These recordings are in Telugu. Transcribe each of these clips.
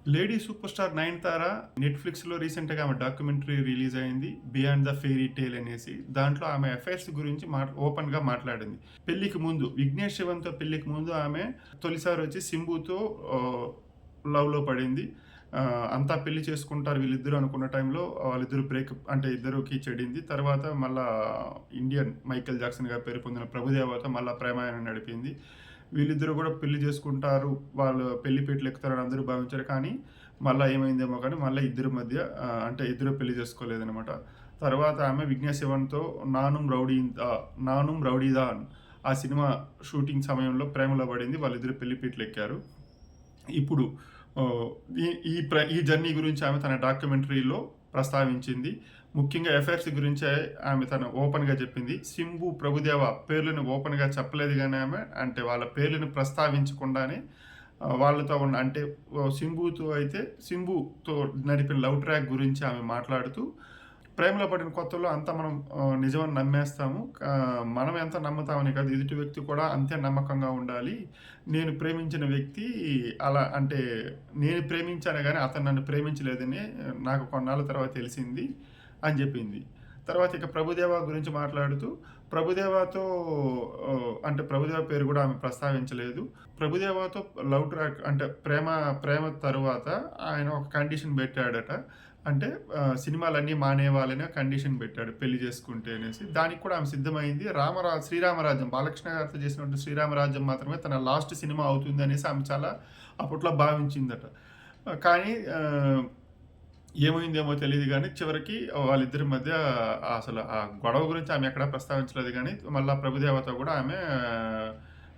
లేడీ సూపర్ స్టార్ 'నయనతార' నెట్‌ఫ్లిక్స్‌లో రీసెంట్‌గా ఆమె డాక్యుమెంటరీ రిలీజ్ అయింది. 'బియాండ్ ద ఫెయిరీ టేల్' అనేసి. దాంట్లో ఆమె అఫైర్స్ గురించి ఓపెన్‌గా మాట్లాడింది. పెళ్ళికి ముందు 'విఘ్నేష్ శివన్‌తో' పెళ్ళికి ముందు ఆమె తొలిసారి వచ్చి 'సింబుతో' లవ్‌లో పడింది. అంతా పెళ్లి చేసుకుంటారు వీళ్ళిద్దరూ అనుకున్న టైంలో వాళ్ళిద్దరూ బ్రేకప్ అంటే ఇద్దరికి చెడింది. తర్వాత మళ్ళా ఇండియన్ మైకేల్ జాక్సన్‌గా పేరు పొందిన ప్రభుదేవాతో మళ్ళా ప్రేమాయణం నడిపింది. వీళ్ళిద్దరూ కూడా పెళ్లి చేసుకుంటారు. వాళ్ళు పెళ్లి పీటలు ఎక్కుతారని అందరూ భావించారు. కానీ మళ్ళా ఏమైందేమో కానీ మళ్ళా ఇద్దరి మధ్య అంటే ఇద్దరు పెళ్లి చేసుకోలేదనమాట. తర్వాత ఆమె విఘ్నేష్ శివన్‌తో 'నానుం రౌడీదాన్' ఆ సినిమా షూటింగ్ సమయంలో ప్రేమలో పడింది. వాళ్ళిద్దరూ పెళ్లి పీటలు ఎక్కారు. ఇప్పుడు ఆహ్, ఈ ఈ ఈ జర్నీ గురించి ఆమె తన డాక్యుమెంటరీలో ప్రస్తావించింది. ముఖ్యంగా అఫైర్స్ గురించే ఆమె తను ఓపెన్‌గా చెప్పింది. 'సింబు', 'ప్రభుదేవ' పేర్లను ఓపెన్‌గా చెప్పలేదు గానీ ఆమె అంటే వాళ్ళ పేర్లను ప్రస్తావించకుండానే వాళ్ళతో ఉన్న అంటే 'సింబుతో' నడిపిన లవ్ ట్రాక్ గురించి ఆమె మాట్లాడుతూ ప్రేమలో పడిన కొత్తలో అంతా మనం నిజమని నమ్మేస్తాము. మనం ఎంత నమ్ముతామని కాదు, ఎదుటి వ్యక్తి కూడా అంతే నమ్మకంగా ఉండాలి. నేను ప్రేమించిన వ్యక్తి అలా అంటే నేను ప్రేమించానే గానీ అతను నన్ను ప్రేమించలేదని నాకు కొన్నాళ్ళ తర్వాత తెలిసింది అని జెప్పింది. తర్వాత ఇక ప్రభుదేవ గురించి మాట్లాడుతూ ప్రభుదేవాతో అంటే ప్రభుదేవ పేరు గూడా ఆమె ప్రస్తావించలేదు. ప్రభుదేవాతో లవ్ ట్రాక్ అంటే ప్రేమ తరువాత ఆయన ఒక కండిషన్ బెట్టాడట. అంటే సినిమాలన్నీ మానేయాలని కండిషన్ పెట్టాడు పెళ్లి చేసుకుంటే అనేసి. దానికి కూడా ఆమె సిద్ధమైంది. 'శ్రీరామరాజ్యం' బాలకృష్ణ గారితో చేసినటువంటి 'శ్రీరామరాజ్యం' మాత్రమే తన లాస్ట్ సినిమా అవుతుంది అనేసి ఆమె చాలా అప్పట్లో భావించిందట. కానీ ఏమైందేమో తెలీదు గానీ చివరికి వాళ్ళిద్దరి మధ్య అసలు ఆ గొడవ గురించి ఆమె ఎక్కడా ప్రస్తావించలేదు గానీ మళ్ళా ప్రభుదేవతో కూడా ఆమె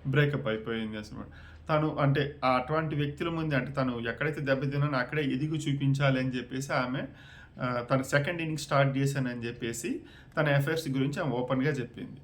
బ్రేకప్ అయిపోయింది అసలు. తను అంటే అటువంటి వ్యక్తుల ముందే అంటే తను ఎక్కడైతే దెబ్బతిన్నానో అక్కడే ఎదిగి చూపించాలి అని జెప్పేసి ఆమె తన సెకండ్ ఇన్నింగ్స్ స్టార్ట్ చేశానని జెప్పేసి తన అఫైర్స్ గురించి ఆమె ఓపెన్‌గా జెప్పింది.